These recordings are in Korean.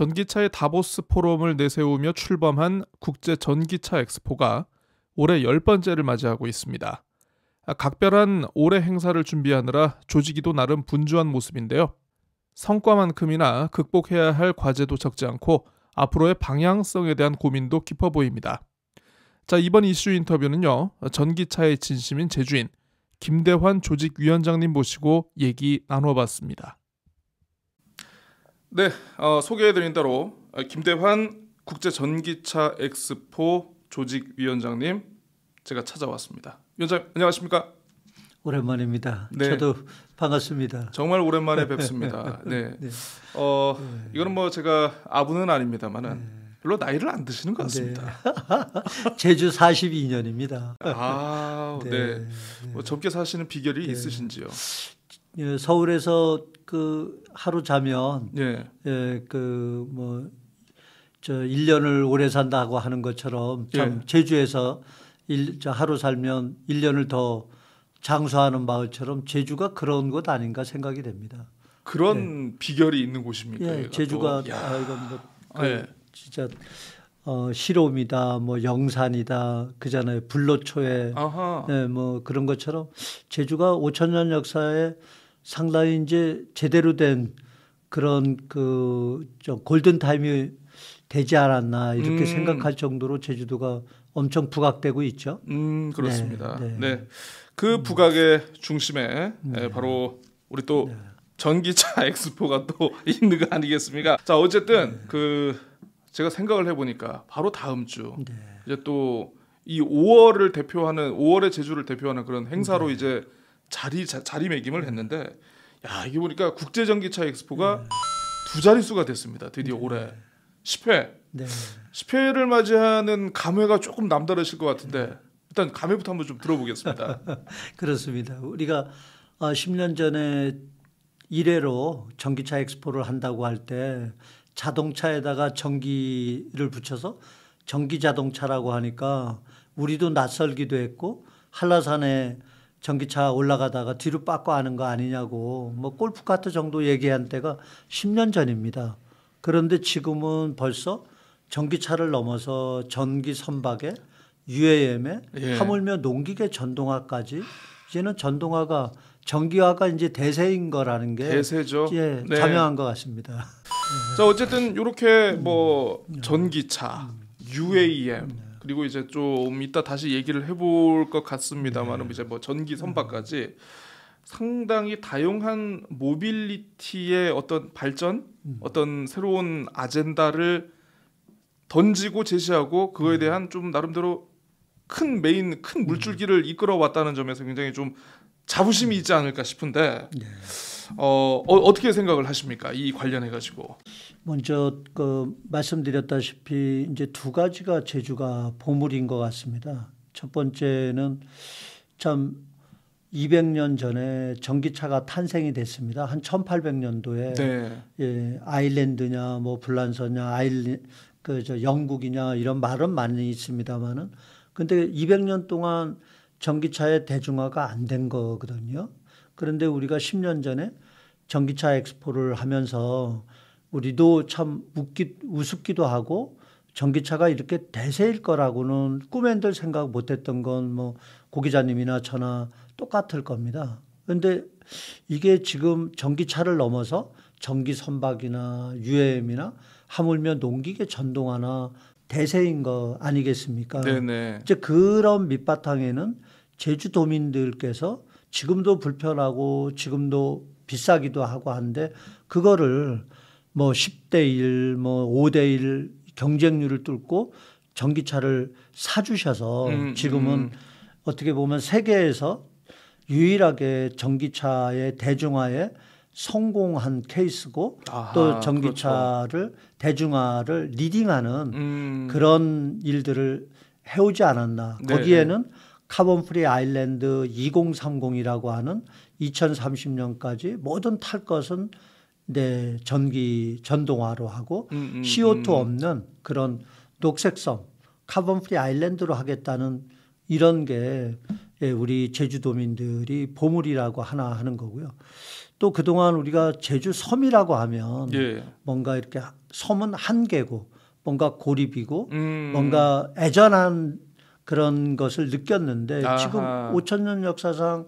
전기차의 다보스 포럼을 내세우며 출범한 국제 전기차 엑스포가 올해 10번째를 맞이하고 있습니다. 각별한 올해 행사를 준비하느라 조직이도 나름 분주한 모습인데요. 성과만큼이나 극복해야 할 과제도 적지 않고 앞으로의 방향성에 대한 고민도 깊어 보입니다. 자, 이번 이슈 인터뷰는요, 전기차의 진심인 제주인 김대환 조직위원장님 모시고 얘기 나눠봤습니다. 네, 소개해드린 대로 김대환 국제전기차 엑스포 조직위원장님 제가 찾아왔습니다. 위원장 안녕하십니까? 오랜만입니다. 네. 저도 반갑습니다. 정말 오랜만에 뵙습니다. 네. 네. 이거는 뭐 제가 아부는 아닙니다만은 별로 나이를 안 드시는 것 같습니다. 네. 제주 42년입니다. 네. 뭐 젊게 사시는 비결이 있으신지요? 예, 서울에서 그 하루 자면 예. 저 1년을 오래 산다고 하는 것처럼 참 제주에서 하루 살면 1년을 더 장수하는 마을처럼 제주가 그런 곳 아닌가 생각이 됩니다. 그런 비결이 있는 곳입니까? 예, 제주가 네. 진짜 시롬이다, 뭐 영산이다, 그잖아요. 불로초에 네, 뭐 그런 것처럼 제주가 5,000년 역사에 상당히 이제 제대로 된 그런 좀 골든 타임이 되지 않았나 이렇게 생각할 정도로 제주도가 엄청 부각되고 있죠. 그렇습니다. 네. 네. 그 부각의 중심에 바로 우리 또 전기차 엑스포가 또 있는 거 아니겠습니까? 자, 어쨌든 제가 생각을 해보니까 바로 다음 주 이제 또 이 5월을 대표하는 5월의 제주를 대표하는 그런 행사로 이제 자리매김을 했는데, 야, 이게 보니까 국제 전기차 엑스포가 두 자릿수가 됐습니다. 드디어 올해 10회. 네. 10회를 맞이하는 감회가 조금 남다르실 것 같은데 일단 감회부터 한번 좀 들어보겠습니다. 그렇습니다. 우리가 10년 전에 1회로 전기차 엑스포를 한다고 할 때 자동차에다가 전기를 붙여서 전기 자동차라고 하니까 우리도 낯설기도 했고 한라산에 전기차 올라가다가 뒤로 빠꾸 하는 거 아니냐고 뭐 골프카트 정도 얘기한 때가 10년 전입니다. 그런데 지금은 벌써 전기차를 넘어서 전기 선박에 UAM에 하물며 농기계 전동화까지 이제는 전기화가 이제 대세인 거라는 게 대세죠. 예, 자명한 것 같습니다. 자, 어쨌든 이렇게 뭐 전기차, UAM 그리고 이제 좀 이따 다시 얘기를 해볼 것 같습니다만 이제 뭐 전기 선박까지 상당히 다양한 모빌리티의 어떤 발전, 어떤 새로운 아젠다를 던지고 제시하고 그거에 대한 좀 나름대로 큰 물줄기를 이끌어 왔다는 점에서 굉장히 좀 자부심이 있지 않을까 싶은데 어떻게 생각을 하십니까? 이 관련해 가지고. 먼저 말씀드렸다시피 이제 두 가지가 제주가 보물인 것 같습니다. 첫 번째는 참 200년 전에 전기차가 탄생이 됐습니다. 한 1800년도에 아일랜드냐 뭐 불란서냐 영국이냐 이런 말은 많이 있습니다만은 근데 200년 동안 전기차의 대중화가 안 된 거거든요. 그런데 우리가 10년 전에 전기차 엑스포를 하면서 우리도 참 우습기도 하고 전기차가 이렇게 대세일 거라고는 꿈엔들 생각 못했던 건 뭐 고 기자님이나 저나 똑같을 겁니다. 그런데 이게 지금 전기차를 넘어서 전기 선박이나 UAM이나 하물며 농기계 전동화나 대세인 거 아니겠습니까? 네네. 이제 그런 밑바탕에는 제주도민들께서 지금도 불편하고 지금도 비싸기도 하고 한데 그거를 뭐 10대 1, 뭐 5대 1 경쟁률을 뚫고 전기차를 사주셔서 지금은 어떻게 보면 세계에서 유일하게 전기차의 대중화에 성공한 케이스고 또 전기차를 대중화를 리딩하는 그런 일들을 해오지 않았나. 거기에는 카본 프리 아일랜드 2030이라고 하는 2030년까지 모든 탈 것은 전동화로 하고 CO2 없는 그런 녹색성 카본 프리 아일랜드로 하겠다는 이런 게 우리 제주도민들이 보물이라고 하나 하는 거고요. 또 그동안 우리가 제주 섬이라고 하면 예. 뭔가 이렇게 섬은 한 개고 뭔가 고립이고 뭔가 애전한 그런 것을 느꼈는데 아하. 지금 5,000년 역사상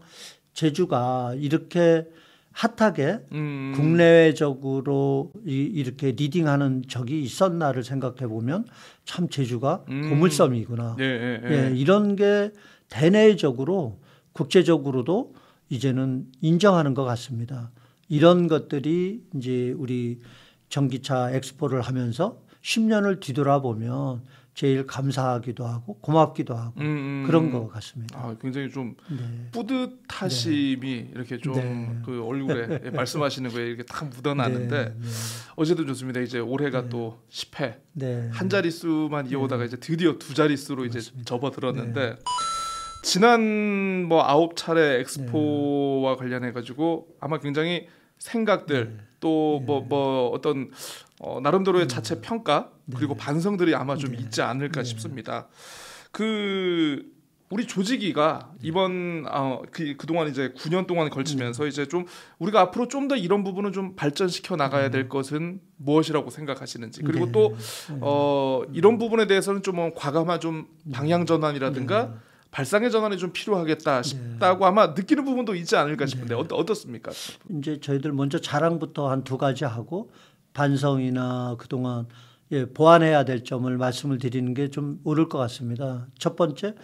제주가 이렇게 핫하게 국내외적으로 이렇게 리딩하는 적이 있었나를 생각해 보면 참 제주가 보물섬이구나. 이런 게 대내적으로 국제적으로도 이제는 인정하는 것 같습니다. 이런 것들이 이제 우리 전기차 엑스포를 하면서 10년을 뒤돌아보면 제일 감사하기도 하고 고맙기도 하고 그런 것 같습니다. 아, 굉장히 좀 뿌듯하심이 이렇게 좀 그 얼굴에 말씀하시는 거에 이렇게 딱 묻어나는데 어제도 좋습니다. 이제 올해가 또 10회 한 자릿수만 이어오다가 이제 드디어 두 자릿수로 이제 접어들었는데 지난 뭐 9차례 엑스포와 관련해 가지고 아마 굉장히 생각들 또 뭐 어떤 나름대로의 자체 평가 그리고 반성들이 아마 좀 있지 않을까 싶습니다. 그 우리 조직위가 이번 그동안 이제 9년 동안 걸치면서 이제 좀 우리가 앞으로 좀 더 이런 부분을 좀 발전시켜 나가야 될 것은 무엇이라고 생각하시는지 그리고 또 이런 부분에 대해서는 좀 과감한 좀 방향 전환이라든가 발상의 전환이 좀 필요하겠다 싶다고 아마 느끼는 부분도 있지 않을까 싶은데 어떻습니까? 이제 저희들 먼저 자랑부터 한 두 가지 하고 반성이나 그동안 보완해야 될 점을 말씀을 드리는 게 좀 옳을 것 같습니다. 첫 번째,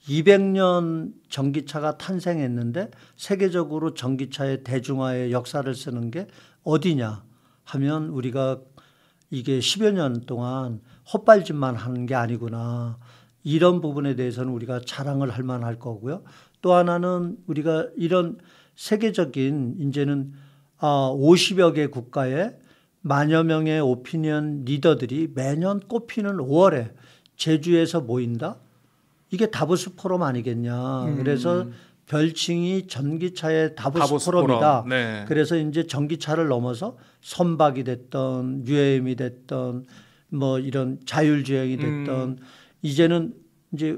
200년 전기차가 탄생했는데 세계적으로 전기차의 대중화의 역사를 쓰는 게 어디냐 하면 우리가 이게 10여 년 동안 헛발질만 하는 게 아니구나. 이런 부분에 대해서는 우리가 자랑을 할 만할 거고요. 또 하나는 우리가 이런 세계적인 이제는 50여 개 국가에 만여 명의 오피니언 리더들이 매년 꽃피는 5월에 제주에서 모인다? 이게 다보스 포럼 아니겠냐. 그래서 별칭이 전기차의 다보스 포럼이다. 네. 그래서 이제 전기차를 넘어서 선박이 됐던 UAM이 됐던 뭐 이런 자율주행이 됐던 이제는 이제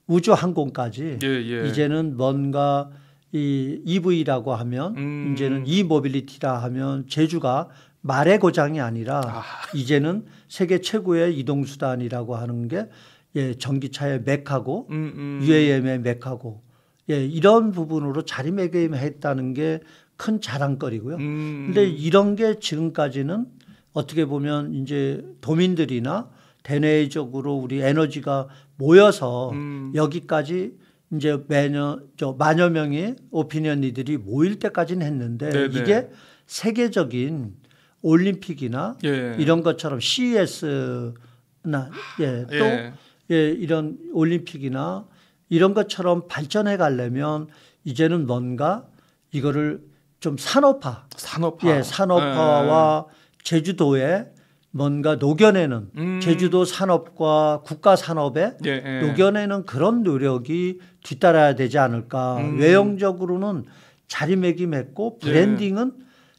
우주항공까지 이제는 뭔가 이 EV라고 하면 이제는 이모빌리티라 하면 제주가 말의 고장이 아니라 이제는 세계 최고의 이동수단이라고 하는 게 전기차의 메카고 UAM의 메카고 이런 부분으로 자리매김했다는 게 큰 자랑거리고요. 근데 이런 게 지금까지는 어떻게 보면 이제 도민들이나 대내적으로 우리 에너지가 모여서 여기까지 이제 매년 만여 명의 오피니언 리들이 모일 때까지는 했는데 이게 세계적인 올림픽이나 이런 것처럼 CES나 이런 올림픽이나 이런 것처럼 발전해 가려면 이제는 뭔가 이거를 좀 산업화와 제주도에 뭔가 녹여내는 제주도 산업과 국가 산업에 녹여내는 그런 노력이 뒤따라야 되지 않을까. 외형적으로는 자리매김했고 브랜딩은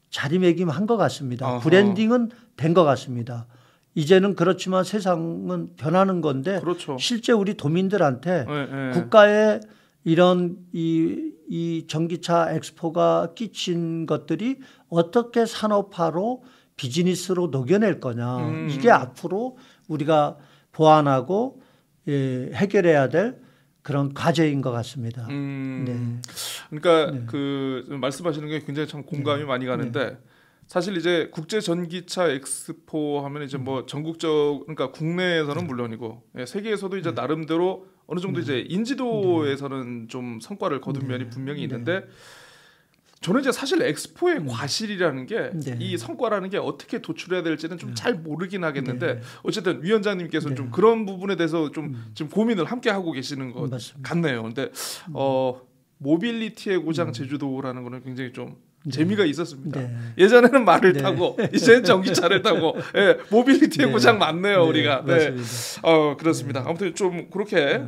자리매김한 것 같습니다. 브랜딩은 된 것 같습니다. 이제는 그렇지만 세상은 변하는 건데 실제 우리 도민들한테 국가의 이런 이 전기차 엑스포가 끼친 것들이 어떻게 산업화로 비즈니스로 녹여낼 거냐. 이게 앞으로 우리가 보완하고 해결해야 될 그런 과제인 것 같습니다. 그러니까 그 말씀하시는 게 굉장히 참 공감이 많이 가는데 사실 이제 국제 전기차 엑스포 하면 이제 뭐 전국적 그러니까 국내에서는 물론이고 세계에서도 이제 나름대로 어느 정도 이제 인지도에서는 좀 성과를 거둔 면이 분명히 있는데 저는 이제 사실 엑스포의 과실이라는 게 이 성과라는 게 어떻게 도출해야 될지는 좀 잘 모르긴 하겠는데 어쨌든 위원장님께서 좀 그런 부분에 대해서 좀 지금 고민을 함께 하고 계시는 것 같네요. 근데 모빌리티의 고장 제주도라는 거는 굉장히 좀 재미가 있었습니다. 예전에는 말을 타고 이제는 전기차를 타고 모빌리티의 고장 많네요 우리가. 그렇습니다. 아무튼 좀 그렇게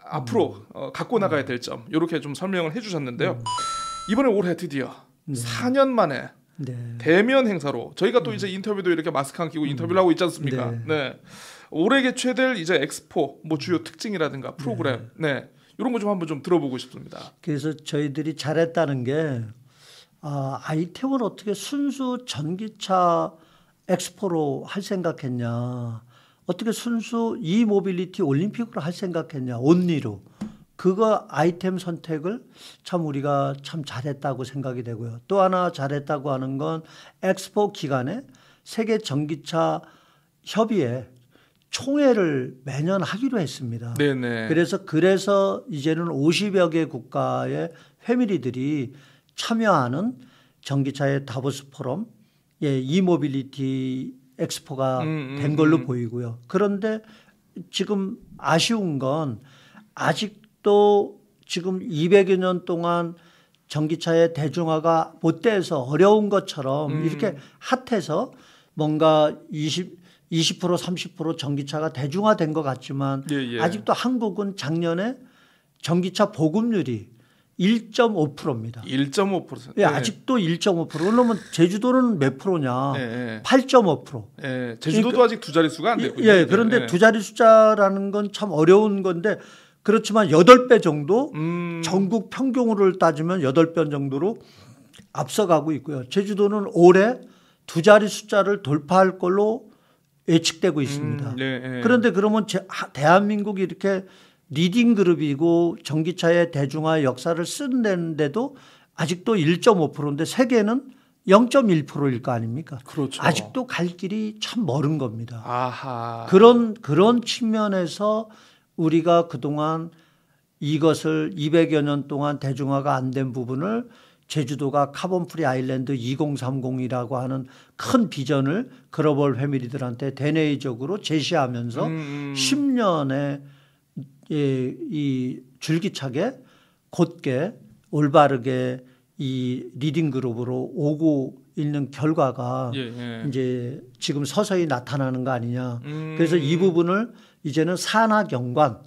앞으로 갖고 나가야 될 점 이렇게 좀 설명을 해주셨는데요. 이번에 올해 드디어 4년 만에 대면 행사로 저희가 또 이제 인터뷰도 이렇게 마스크 안 끼고 인터뷰를 하고 있지 않습니까? 올해 개최될 이제 엑스포 뭐 주요 특징이라든가 프로그램 이런 거 좀 한번 좀 들어보고 싶습니다. 그래서 저희들이 잘했다는 게 아이템을 어떻게 순수 전기차 엑스포로 할 생각했냐, 어떻게 순수 이모빌리티 올림픽으로 할 생각했냐, 온리로. 그거 아이템 선택을 참 우리가 참 잘했다고 생각이 되고요. 또 하나 잘했다고 하는 건 엑스포 기간에 세계 전기차 협의회 총회를 매년 하기로 했습니다. 네네. 그래서 이제는 50여 개 국가의 패밀리들이 참여하는 전기차의 다보스 포럼, 이모빌리티 엑스포가 된 걸로 보이고요. 그런데 지금 아쉬운 건 아직도 지금 200여 년 동안 전기차의 대중화가 못 돼서 어려운 것처럼 이렇게 핫해서 뭔가 20% 30% 전기차가 대중화된 것 같지만 아직도 한국은 작년에 전기차 보급률이 1.5%입니다. 1.5%. 예, 아직도 1.5%. 그러면 제주도는 몇 프로냐? 네. 8.5%. 예, 제주도도 그러니까, 아직 두 자릿수가 안 되고. 예, 그런데 두 자리 숫자라는 건 참 어려운 건데 그렇지만 8배 정도 전국 평균으로 따지면 8배 정도로 앞서가고 있고요. 제주도는 올해 두 자리 숫자를 돌파할 걸로 예측되고 있습니다. 그런데 그러면 대한민국이 이렇게 리딩 그룹이고 전기차의 대중화 역사를 쓰는데도 아직도 1.5%인데 세계는 0.1%일 거 아닙니까? 그렇죠. 아직도 갈 길이 참 멀은 겁니다. 아하. 그런 측면에서 우리가 그동안 이것을 200여 년 동안 대중화가 안 된 부분을 제주도가 카본 프리 아일랜드 2030이라고 하는 큰 비전을 글로벌 패밀리들한테 대내적으로 제시하면서 10년의 이 줄기차게 곧게 올바르게 이 리딩 그룹으로 오고 있는 결과가 이제 지금 서서히 나타나는 거 아니냐. 그래서 이 부분을 이제는 산하경관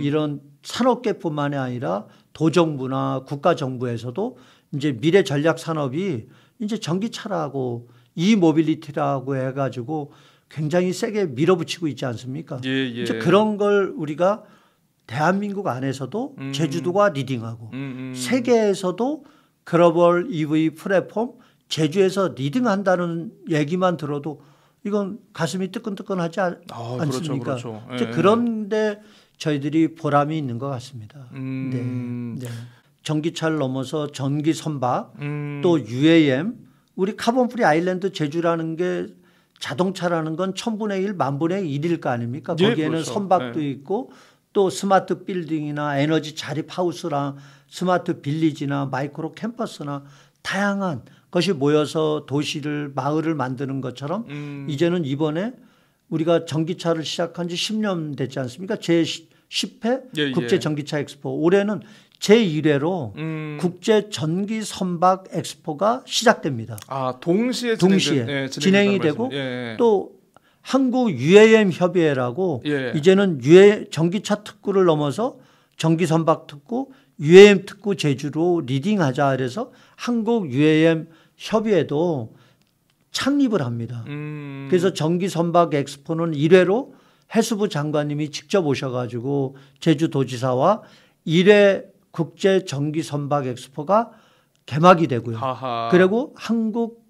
이런 산업계뿐만이 아니라 도정부나 국가정부에서도 이제 미래 전략 산업이 이제 전기차라고 이모빌리티라고 해가지고 굉장히 세게 밀어붙이고 있지 않습니까? 이제 그런 걸 우리가 대한민국 안에서도 제주도가 리딩하고 세계에서도 글로벌 EV 플랫폼 제주에서 리딩한다는 얘기만 들어도 이건 가슴이 뜨끈뜨끈하지 않습니까? 그렇죠. 그런데 저희들이 보람이 있는 것 같습니다. 네. 전기차를 넘어서 전기 선박 또 UAM 우리 카본 프리 아일랜드 제주라는 게 자동차라는 건 1000분의 1, 10,000분의 1일 거 아닙니까? 거기에는 그렇죠. 선박도 있고 또 스마트 빌딩이나 에너지 자립 하우스나 스마트 빌리지나 마이크로 캠퍼스나 다양한 것이 모여서 도시를 마을을 만드는 것처럼 이제는 이번에 우리가 전기차를 시작한 지 10년 됐지 않습니까? 제10회 국제 전기차 엑스포. 올해는 제1회로 국제 전기 선박 엑스포가 시작됩니다. 동시에 진행이 되고 또 한국 UAM 협의회라고 이제는 전기차 특구를 넘어서 전기 선박 특구, UAM 특구 제주로 리딩하자 그래서 한국 UAM 협의회도 창립을 합니다. 그래서 전기 선박 엑스포는 1회로 해수부 장관님이 직접 오셔가지고 제주도지사와 1회 국제 전기 선박 엑스포가 개막이 되고요. 그리고 한국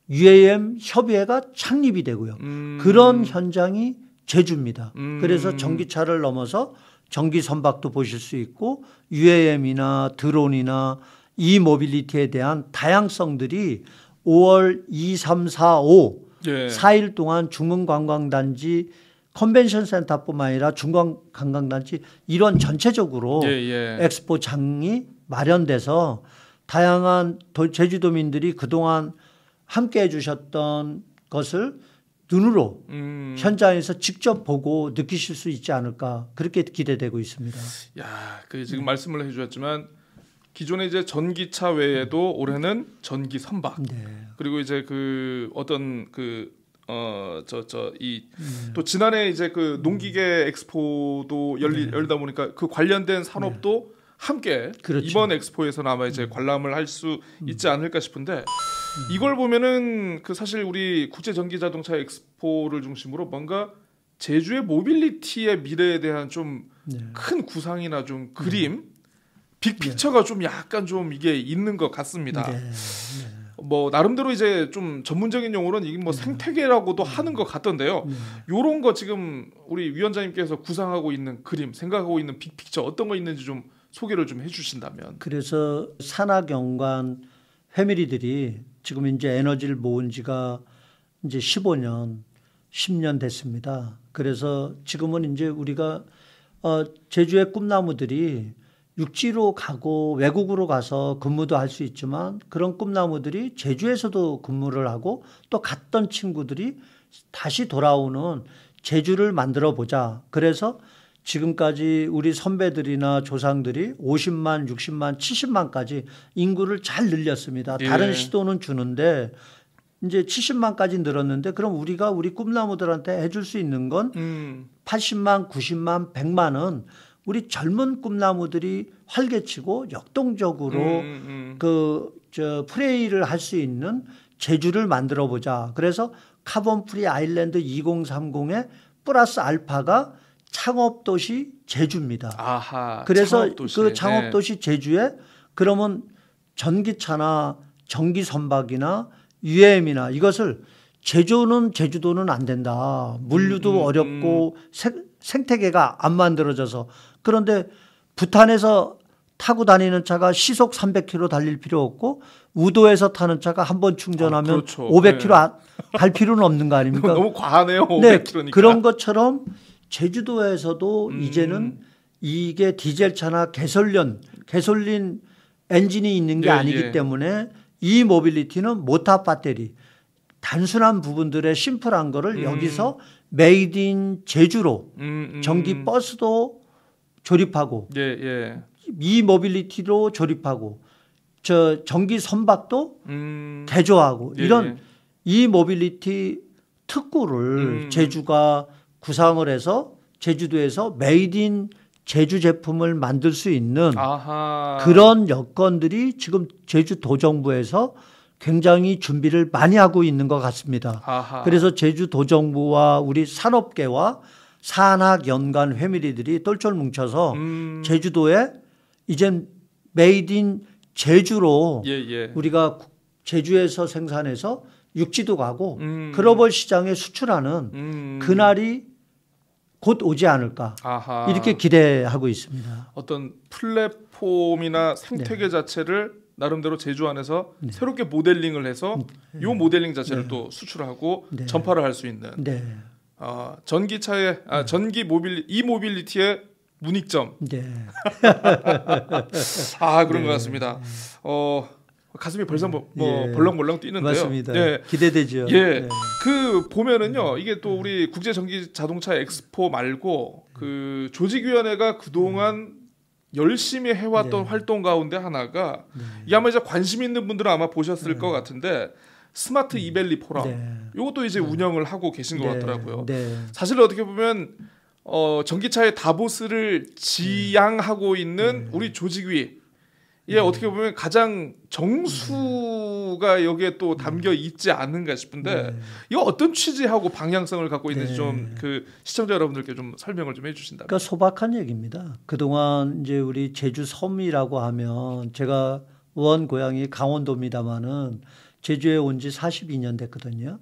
UAM 협의회가 창립이 되고요. 그런 현장이 제주입니다. 그래서 전기차를 넘어서 전기 선박도 보실 수 있고 UAM이나 드론이나 이모빌리티에 대한 다양성들이 5월 2, 3, 4, 5 4일 동안 중흥관광단지 컨벤션 센터뿐만 아니라 중앙관광단지 이런 전체적으로 엑스포장이 마련돼서 다양한 제주도민들이 그동안 함께해 주셨던 것을 눈으로 현장에서 직접 보고 느끼실 수 있지 않을까 그렇게 기대되고 있습니다. 지금 말씀을 해주셨지만 기존에 이제 전기차 외에도 올해는 전기 선박 그리고 이제 그 어떤 또 지난해 이제 그 농기계 엑스포도 열다 보니까 그 관련된 산업도 함께 이번 엑스포에서는 아마 이제 관람을 할 수 있지 않을까 싶은데 이걸 보면은 그 사실 우리 국제 전기 자동차 엑스포를 중심으로 뭔가 제주의 모빌리티의 미래에 대한 좀 큰 구상이나 좀 그림 빅픽처가 좀 약간 좀 이게 있는 것 같습니다. 뭐 나름대로 이제 좀 전문적인 용어로는 이게 뭐 생태계라고도 하는 것 같던데요. 요런 거 지금 우리 위원장님께서 구상하고 있는 그림, 생각하고 있는 빅픽처 어떤 거 있는지 좀 소개를 좀 해주신다면. 그래서 산학연관 패밀리들이 지금 이제 에너지를 모은 지가 이제 15년, 10년 됐습니다. 그래서 지금은 이제 우리가 제주의 꿈나무들이 육지로 가고 외국으로 가서 근무도 할 수 있지만 그런 꿈나무들이 제주에서도 근무를 하고 또 갔던 친구들이 다시 돌아오는 제주를 만들어 보자. 그래서 지금까지 우리 선배들이나 조상들이 50만, 60만, 70만까지 인구를 잘 늘렸습니다. 다른 시도는 주는데 이제 70만까지 늘었는데 그럼 우리가 우리 꿈나무들한테 해줄 수 있는 건 80만, 90만, 100만은 우리 젊은 꿈나무들이 활개치고 역동적으로 프레이를 할 수 있는 제주를 만들어 보자. 그래서 카본 프리 아일랜드 2030의 플러스 알파가 창업도시 제주입니다. 아하, 그래서 창업도시. 그 창업도시 제주에 그러면 전기차나 전기선박이나 UAM이나 이것을 제주도는 안 된다. 물류도 어렵고 생태계가 안 만들어져서. 그런데 부탄에서 타고 다니는 차가 시속 300km 달릴 필요 없고 우도에서 타는 차가 한 번 충전하면 그렇죠. 500km 갈 필요는 없는 거 아닙니까? 너무 과하네요. 500km니까. 네, 그런 것처럼 제주도에서도 이제는 이게 디젤차나 개솔린 엔진이 있는 게 아니기 때문에 이 모빌리티는 모터 배터리 단순한 부분들의 심플한 거를 여기서 메이드 인 제주로 전기 버스도 조립하고 이 모빌리티로 조립하고 저 전기 선박도 개조하고 이런 이 모빌리티 특구를 제주가 구상을 해서 제주도에서 메이드 인 제주 제품을 만들 수 있는 그런 여건들이 지금 제주도정부에서 굉장히 준비를 많이 하고 있는 것 같습니다. 그래서 제주도정부와 우리 산업계와 산학연관 패밀리들이 똘똘 뭉쳐서 제주도에 이젠 메이드 인 제주로 우리가 제주에서 생산해서 육지도 가고 글로벌 시장에 수출하는 그날이 곧 오지 않을까 이렇게 기대하고 있습니다. 어떤 플랫폼이나 생태계 자체를 나름대로 제주 안에서 새롭게 모델링을 해서 이 모델링 자체를 또 수출하고 전파를 할 수 있는 전기차의 전기 모빌리티의 문익점. 그런 것 같습니다. 가슴이 벌써 벌렁벌렁 뛰는데요. 맞습니다. 기대되죠. 그 보면은요, 이게 또 우리 국제 전기 자동차 엑스포 말고 그 조직위원회가 그동안 열심히 해왔던 활동 가운데 하나가 이 아마 이제 관심 있는 분들은 아마 보셨을 것 같은데 스마트 이밸리 포럼 이것도 이제 운영을 하고 계신 것 같더라고요. 사실 어떻게 보면 전기차의 다보스를 지향하고 있는 우리 조직위 어떻게 보면 가장 정수가 여기에 또 담겨 있지 않는가 싶은데 이거 어떤 취지하고 방향성을 갖고 있는지 좀 그 시청자 여러분들께 좀 설명을 좀 해주신다면. 그러니까 소박한 얘기입니다. 그동안 이제 우리 제주 섬이라고 하면 제가 원 고향이 강원도입니다만은 제주에 온 지 42년 됐거든요.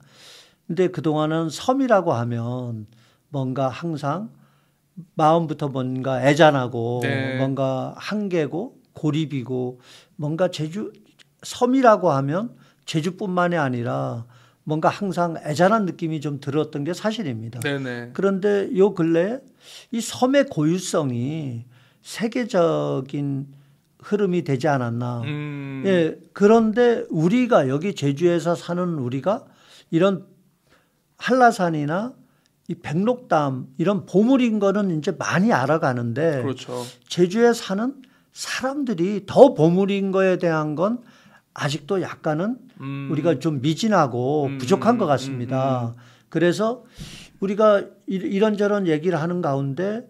근데 그동안은 섬이라고 하면 뭔가 항상 마음부터 뭔가 애잔하고 뭔가 한계고 고립이고 뭔가 제주 섬이라고 하면 제주뿐만이 아니라 뭔가 항상 애잔한 느낌이 좀 들었던 게 사실입니다. 그런데 요 근래 이 섬의 고유성이 세계적인 흐름이 되지 않았나. 그런데 우리가 여기 제주에서 사는 우리가 이런 한라산이나 이 백록담 이런 보물인 거는 이제 많이 알아가는데 제주에 사는 사람들이 더 보물인 거에 대한 건 아직도 약간은 우리가 좀 미진하고 부족한 것 같습니다. 그래서 우리가 이런저런 얘기를 하는 가운데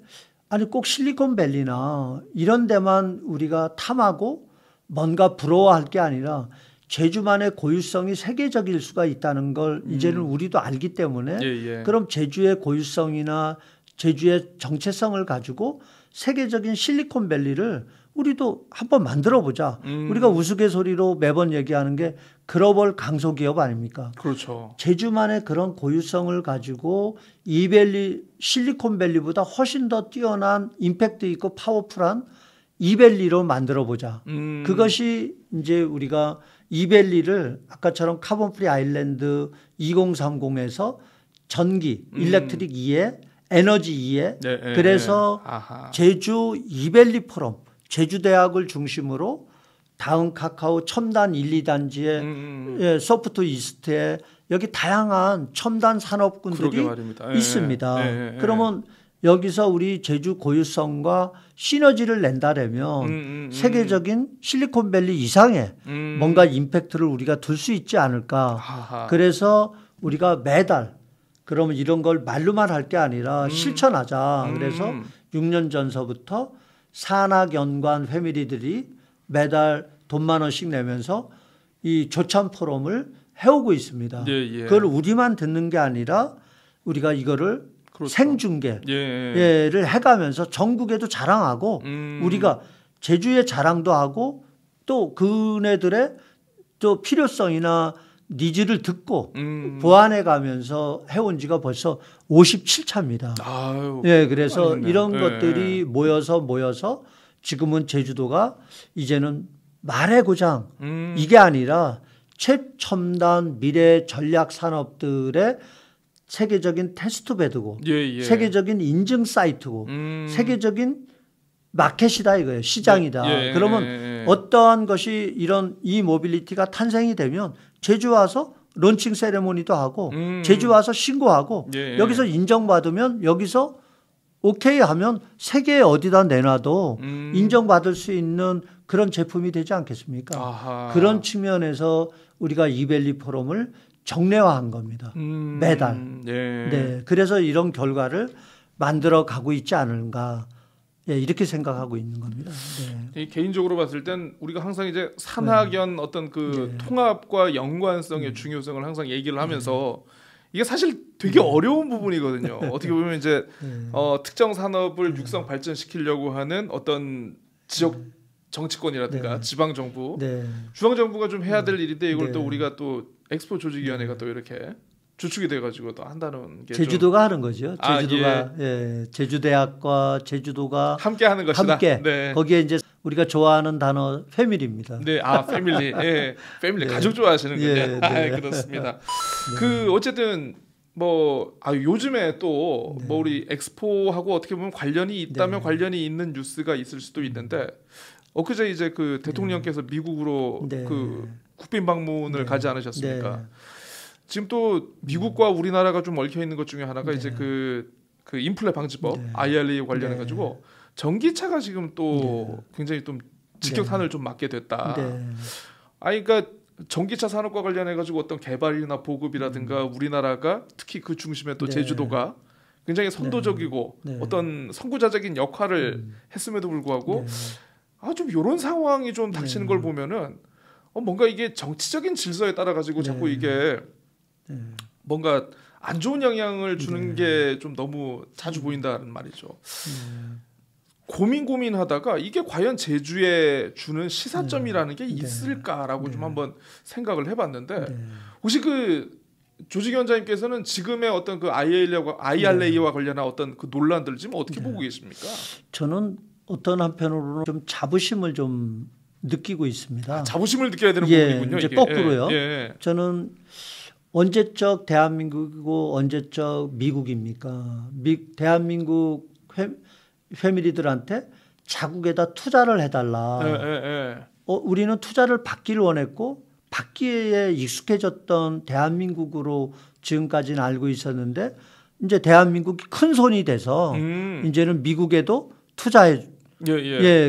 아니 꼭 실리콘밸리나 이런 데만 우리가 탐하고 뭔가 부러워할 게 아니라 제주만의 고유성이 세계적일 수가 있다는 걸 이제는 우리도 알기 때문에 그럼 제주의 고유성이나 제주의 정체성을 가지고 세계적인 실리콘밸리를 우리도 한번 만들어 보자. 우리가 우스갯소리로 매번 얘기하는 게 글로벌 강소기업 아닙니까? 그렇죠. 제주만의 그런 고유성을 가지고 이밸리 실리콘밸리보다 훨씬 더 뛰어난 임팩트 있고 파워풀한 이밸리로 만들어 보자. 그것이 이제 우리가 이밸리를 아까처럼 카본 프리 아일랜드 2030에서 전기, 일렉트릭 2에 에너지 2에 그래서 제주 이밸리 포럼 제주대학을 중심으로 다음 카카오 첨단 1, 2단지에 소프트 이스트에 여기 다양한 첨단 산업군들이 있습니다. 그러면 여기서 우리 제주 고유성과 시너지를 낸다라면 세계적인 실리콘밸리 이상의 뭔가 임팩트를 우리가 둘 수 있지 않을까. 그래서 우리가 매달 그러면 이런 걸 말로만 할 게 아니라 실천하자. 그래서 6년 전서부터 산학연관 패밀리들이 매달 돈 10,000원씩 내면서 이 조찬 포럼을 해오고 있습니다. 그걸 우리만 듣는 게 아니라 우리가 이거를 생중계를 해가면서 전국에도 자랑하고 우리가 제주의 자랑도 하고 또 그네들의 또 필요성이나 니즈를 듣고 보완해 가면서 해온 지가 벌써 57차입니다. 예, 그래서 아니네. 이런 것들이 모여서 지금은 제주도가 이제는 말의 고장 이게 아니라 최첨단 미래 전략 산업들의 세계적인 테스트베드고 세계적인 인증 사이트고 세계적인 마켓이다 이거예요. 시장이다. 그러면 어떠한 것이 이런 이 모빌리티가 탄생이 되면 제주 와서 론칭 세레모니도 하고 제주 와서 신고하고 여기서 인정받으면 여기서 오케이 하면 세계에 어디다 내놔도 인정받을 수 있는 그런 제품이 되지 않겠습니까? 그런 측면에서 우리가 이밸리 포럼을 정례화한 겁니다. 매달. 네. 그래서 이런 결과를 만들어 가고 있지 않은가. 예, 이렇게 생각하고 있는 겁니다. 네. 개인적으로 봤을 땐 우리가 항상 이제 산학연 어떤 그 통합과 연관성의 중요성을 항상 얘기를 하면서 이게 사실 되게 어려운 부분이거든요. 어떻게 보면 이제 특정 산업을 육성 발전시키려고 하는 어떤 지역 정치권이라든가 지방 정부, 중앙 정부가 좀 해야 될 일인데 이걸 또 우리가 또 엑스포 조직위원회가 또 이렇게 주축이 돼가지고 또 한다는 게 제주도가 하는 거죠. 제주도가 제주대학과 제주도가 함께 하는 것이다. 함께 거기에 이제 우리가 좋아하는 단어 패밀리입니다. 네, 패밀리, 패밀리 가족 좋아하시는군요. 그렇습니다. 그 어쨌든 뭐 요즘에 또 뭐 우리 엑스포하고 어떻게 보면 관련이 있다면 관련이 있는 뉴스가 있을 수도 있는데 엊그제 이제 그 대통령께서 미국으로 그 국빈 방문을 가지 않으셨습니까? 지금 또 미국과 우리나라가 좀 얽혀 있는 것 중에 하나가 이제 그 인플레 방지법 IRA 관련해 가지고 전기차가 지금 또 굉장히 좀 직격탄을 좀 맞게 됐다. 그러니까 전기차 산업과 관련해 가지고 어떤 개발이나 보급이라든가 우리나라가 특히 그 중심에 또 제주도가 굉장히 선도적이고 어떤 선구자적인 역할을 했음에도 불구하고 좀 이런 상황이 좀 닥치는 걸 보면은 뭔가 이게 정치적인 질서에 따라 가지고 자꾸 이게 뭔가 안 좋은 영향을 주는 게 좀 너무 자주 보인다는 말이죠. 고민하다가 이게 과연 제주에 주는 시사점이라는 게 있을까라고 좀 한번 생각을 해봤는데 혹시 그 조직위원장님께서는 지금의 어떤 그 IRA와 관련한 어떤 그 논란들 지금 어떻게 보고 계십니까? 저는 어떤 한편으로는 좀 자부심을 좀 느끼고 있습니다. 자부심을 느껴야 되는 부분이군요. 이제 이게. 거꾸로요. 저는 언제적 대한민국이고 언제적 미국입니까? 대한민국 패밀리들한테 자국에다 투자를 해달라. 우리는 투자를 받기를 원했고 받기에 익숙해졌던 대한민국으로 지금까지는 알고 있었는데 이제 대한민국이 큰 손이 돼서 이제는 미국에도 투자해.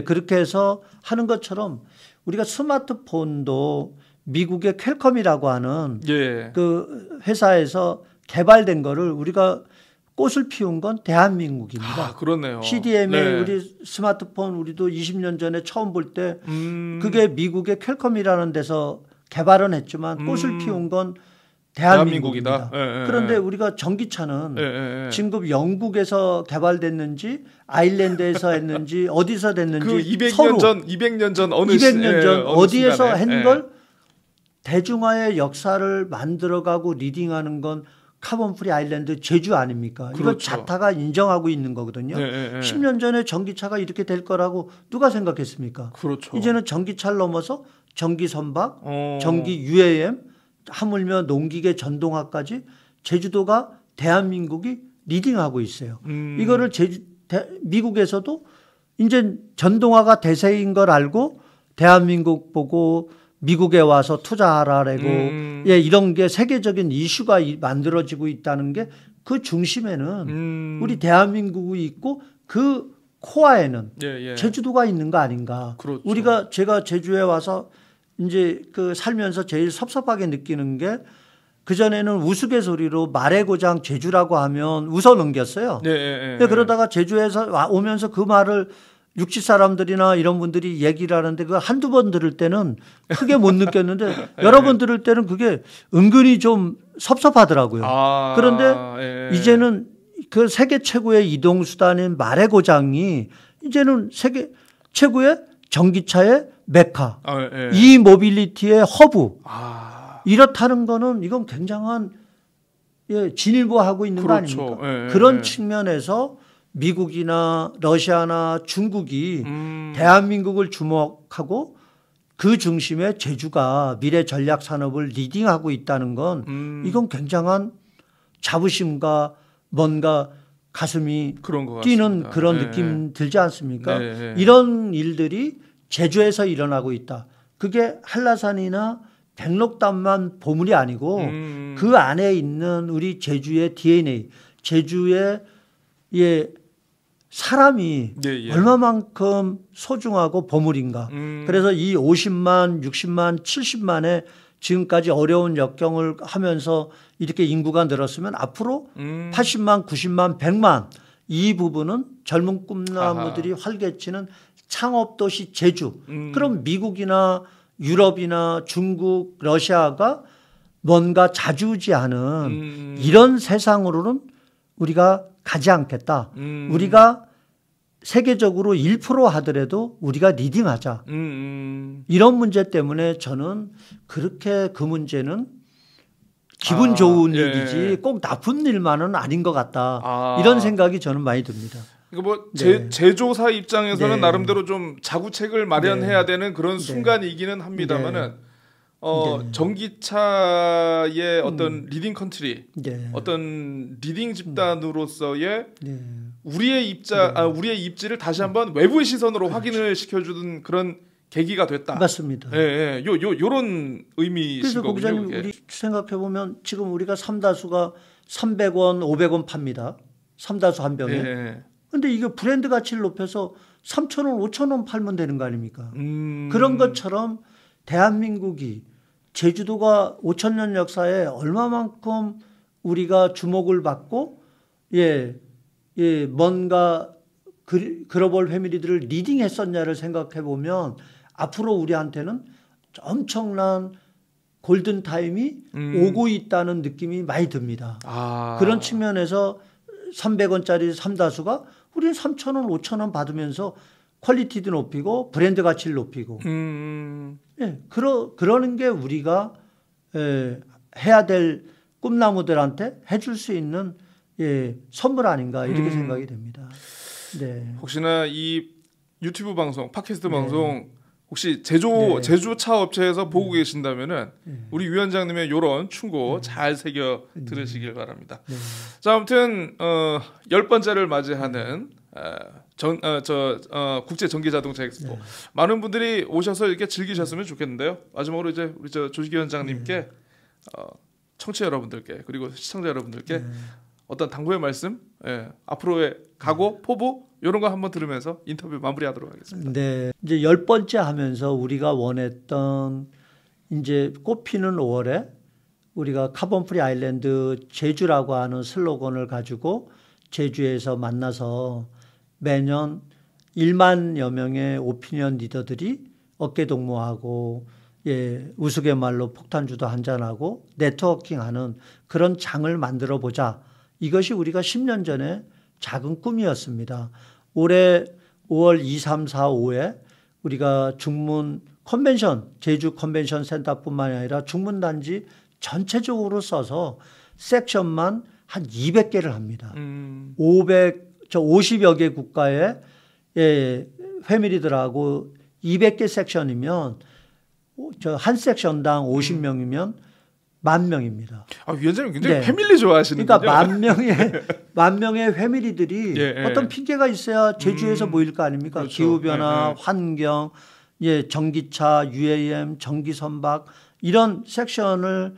그렇게 해서 하는 것처럼 우리가 스마트폰도 미국의 퀄컴이라고 하는 그 회사에서 개발된 거를 우리가 꽃을 피운 건 대한민국입니다. 그렇네요. CDMA 우리 스마트폰 우리도 20년 전에 처음 볼 때 그게 미국의 퀄컴이라는 데서 개발은 했지만 꽃을 피운 건 대한민국이다. 예, 예, 그런데 예. 우리가 전기차는 예, 예, 예. 지금 영국에서 개발됐는지 아일랜드에서 했는지 어디서 됐는지 그 200년 서로 전 200년 전 어느 200년 전 어느 어디에서 순간에. 한 예. 걸 대중화의 역사를 만들어가고 리딩하는 건 카본 프리 아일랜드 제주 아닙니까? 그렇죠. 이거 자타가 인정하고 있는 거거든요. 예, 예, 예. 10년 전에 전기차가 이렇게 될 거라고 누가 생각했습니까? 그렇죠. 이제는 전기차를 넘어서 전기 선박, 어. 전기 UAM, 하물며 농기계 전동화까지 제주도가 대한민국이 리딩하고 있어요. 이거를 미국에서도 이제 전동화가 대세인 걸 알고 대한민국 보고 미국에 와서 투자하라고 예, 이런 게 세계적인 이슈가 만들어지고 있다는 게 그 중심에는 우리 대한민국이 있고 그 코어에는 예, 예. 제주도가 있는 거 아닌가. 그렇죠. 제가 제주에 와서 이제 그 살면서 제일 섭섭하게 느끼는 게 그전에는 우스갯소리로 말의 고장 제주라고 하면 웃어 넘겼어요. 예, 예, 예. 그러다가 제주에서 오면서 그 말을 육지 사람들이나 이런 분들이 얘기를 하는데 그 한두 번 들을 때는 크게 못 느꼈는데 여러 번 들을 때는 그게 은근히 좀 섭섭하더라고요. 그런데 이제는 그 세계 최고의 이동 수단인 말의 고장이 이제는 세계 최고의 전기차의 메카, 이 모빌리티의 허브. 이렇다는 거는 이건 굉장한 예, 진일보하고 있는 그렇죠. 거 아닙니까? 그런 측면에서 미국이나 러시아나 중국이 대한민국을 주목하고 그 중심에 제주가 미래 전략 산업을 리딩하고 있다는 건 이건 굉장한 자부심과 뭔가 가슴이 뛰는 그런 느낌 들지 않습니까? 이런 일들이 제주에서 일어나고 있다. 그게 한라산이나 백록담만 보물이 아니고 그 안에 있는 우리 제주의 DNA, 제주의 예, 사람이 얼마만큼 소중하고 보물인가. 그래서 이 50만, 60만, 70만의 지금까지 어려운 역경을 하면서 이렇게 인구가 늘었으면 앞으로 80만, 90만, 100만 이 부분은 젊은 꿈나무들이 활개치는 창업도시 제주. 그럼 미국이나 유럽이나 중국, 러시아가 뭔가 좌지우지하는 이런 세상으로는 우리가 가지 않겠다. 우리가 세계적으로 1% 하더라도 우리가 리딩하자. 이런 문제 때문에 저는 그렇게 그 문제는 기분 좋은 일이지 꼭 나쁜 일만은 아닌 것 같다. 이런 생각이 저는 많이 듭니다. 그러니까 뭐 제조사 입장에서는 나름대로 좀 자구책을 마련해야 되는 그런 순간이기는 합니다만은 전기차의 어떤 리딩 컨트리, 어떤 리딩 집단으로서의 우리의 입지를 다시 한번 외부의 시선으로 확인을 시켜주는 그런 계기가 됐다. 맞습니다. 예, 요런 의미이신 거군요. 그래서 고기자님 우리 생각해 보면 지금 우리가 삼다수가 300원, 500원 팝니다. 삼다수 한 병에. 근데 이게 브랜드 가치를 높여서 3,000원, 5,000원 팔면 되는 거 아닙니까? 그런 것처럼 대한민국이 제주도가 5,000년 역사에 얼마만큼 우리가 주목을 받고 뭔가 글로벌 패밀리들을 리딩했었냐를 생각해 보면 앞으로 우리한테는 엄청난 골든 타임이 오고 있다는 느낌이 많이 듭니다. 그런 측면에서 300원짜리 삼다수가 우리는 3,000원, 5,000원 받으면서 퀄리티도 높이고 브랜드 가치를 높이고 그러는 게 우리가 해야 될 꿈나무들한테 해줄 수 있는 선물 아닌가 이렇게 생각이 됩니다. 혹시나 이 유튜브 방송, 팟캐스트 방송 혹시 제조차 업체에서 보고 계신다면은 우리 위원장님의 이런 충고 잘 새겨 들으시길 바랍니다. 자, 아무튼 10번째를 맞이하는 국제 전기 자동차 엑스포 많은 분들이 오셔서 이렇게 즐기셨으면 좋겠는데요. 마지막으로 이제 우리 조직 위원장님께 청취자 여러분들께 그리고 시청자 여러분들께 어떤 당부의 말씀, 앞으로의 각오, 포부 이런 거 한번 들으면서 인터뷰 마무리하도록 하겠습니다. 네, 이제 10번째 하면서 우리가 원했던 이제 꽃피는 5월에 우리가 카본 프리 아일랜드 제주라고 하는 슬로건을 가지고 제주에서 만나서 매년 1만여 명의 오피니언 리더들이 어깨동무하고 예, 우스갯말로 폭탄주도 한잔하고 네트워킹하는 그런 장을 만들어 보자. 이것이 우리가 10년 전에 작은 꿈이었습니다. 올해 5월 2, 3, 4, 5에 우리가 중문 컨벤션, 제주 컨벤션 센터뿐만 아니라 중문단지 전체적으로 써서 섹션만 한 200개를 합니다. 50여 개 국가의 예, 패밀리들하고 200개 섹션이면 한 섹션당 50명이면 10,000명입니다. 아, 위원장님 굉장히 패밀리 좋아하시는군요. 그러니까 만 명의 패밀리들이 예, 어떤 핑계가 있어야 제주에서 모일 거 아닙니까? 그렇죠. 기후변화, 환경, 예, 전기차, UAM, 전기선박 이런 섹션을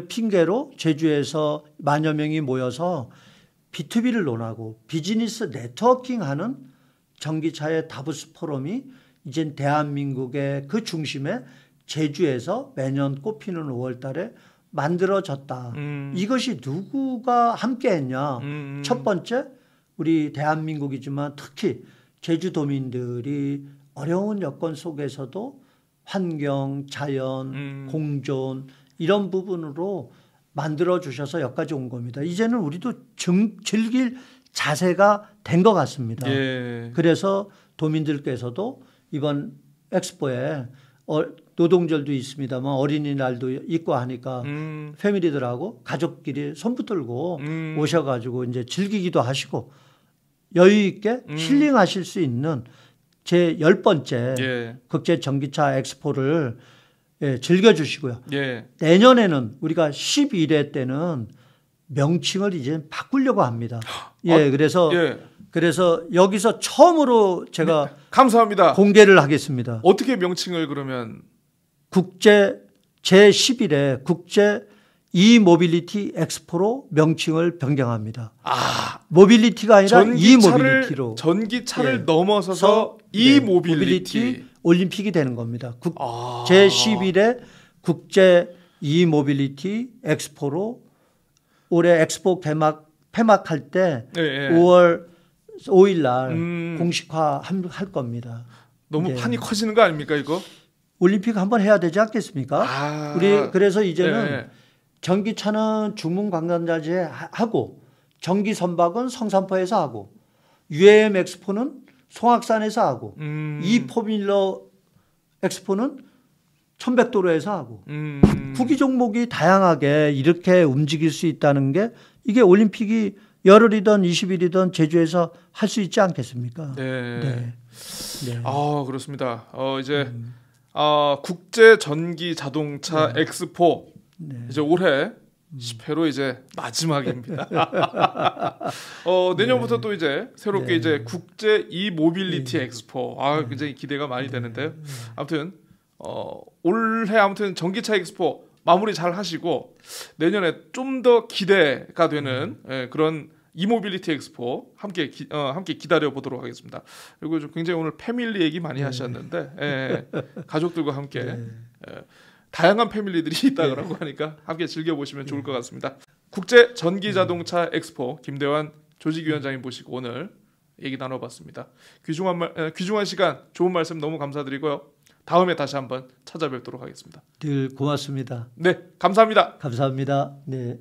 핑계로 제주에서 만여 명이 모여서 B2B를 논하고 비즈니스 네트워킹하는 전기차의 다보스 포럼이 이젠 대한민국의 그 중심에 제주에서 매년 꽃피는 5월 달에 만들어졌다. 이것이 누구가 함께 했냐. 첫 번째 우리 대한민국이지만 특히 제주도민들이 어려운 여건 속에서도 환경, 자연, 공존 이런 부분으로 만들어 주셔서 여기까지 온 겁니다. 이제는 우리도 즐길 자세가 된 것 같습니다. 예. 그래서 도민들께서도 이번 엑스포에 노동절도 있습니다만 어린이날도 있고 하니까 패밀리들하고 가족끼리 손붙들고 오셔가지고 이제 즐기기도 하시고 여유 있게 힐링하실 수 있는 제 10번째 예. 국제 전기차 엑스포를 예, 즐겨주시고요. 예. 내년에는 우리가 11회 때는 명칭을 이제 바꾸려고 합니다. 예, 그래서 여기서 처음으로 제가 네, 감사합니다. 공개를 하겠습니다. 어떻게 명칭을 그러면 국제 제11회 국제 이모빌리티 엑스포로 명칭을 변경합니다. 아, 모빌리티가 아니라 이모빌리티로 전기차를 예. 넘어서서 이모빌리티 올림픽이 되는 겁니다. 제11회 국제 이모빌리티 엑스포로 올해 엑스포 폐막할 때 예. 5월 5일 날 공식화할 겁니다. 너무 예. 판이 커지는 거 아닙니까 이거? 올림픽 한번 해야 되지 않겠습니까? 우리 그래서 이제는 예. 전기차는 중문 관광자재 하고 전기 선박은 성산포에서 하고 UAM 엑스포는 송악산에서 하고 이 포뮬러 엑스포는 천백도로에서 하고 구기 종목이 다양하게 이렇게 움직일 수 있다는 게 이게 올림픽이 열흘이든 20일이든 제주에서 할 수 있지 않겠습니까? 네. 네. 네. 아 그렇습니다. 이제 국제 전기 자동차 엑스포 네. 이제 올해 10회로 이제 마지막입니다. 내년부터 네. 또 이제 새롭게 네. 이제 국제 이모빌리티 네. 엑스포. 굉장히 기대가 많이 되는데요. 아무튼 올해 아무튼 전기차 엑스포 마무리 잘 하시고 내년에 좀 더 기대가 되는 그런 이모빌리티 엑스포 함께 기다려 보도록 하겠습니다. 그리고 좀 굉장히 오늘 패밀리 얘기 많이 하셨는데 가족들과 함께 다양한 패밀리들이 있다고 하니까 함께 즐겨보시면 좋을 것 같습니다. 국제 전기자동차 엑스포 김대환 조직위원장님 모시고 오늘 얘기 나눠봤습니다. 귀중한 시간 좋은 말씀 너무 감사드리고요. 다음에 다시 한번 찾아뵙도록 하겠습니다. 늘 고맙습니다. 네, 감사합니다. 감사합니다. 네.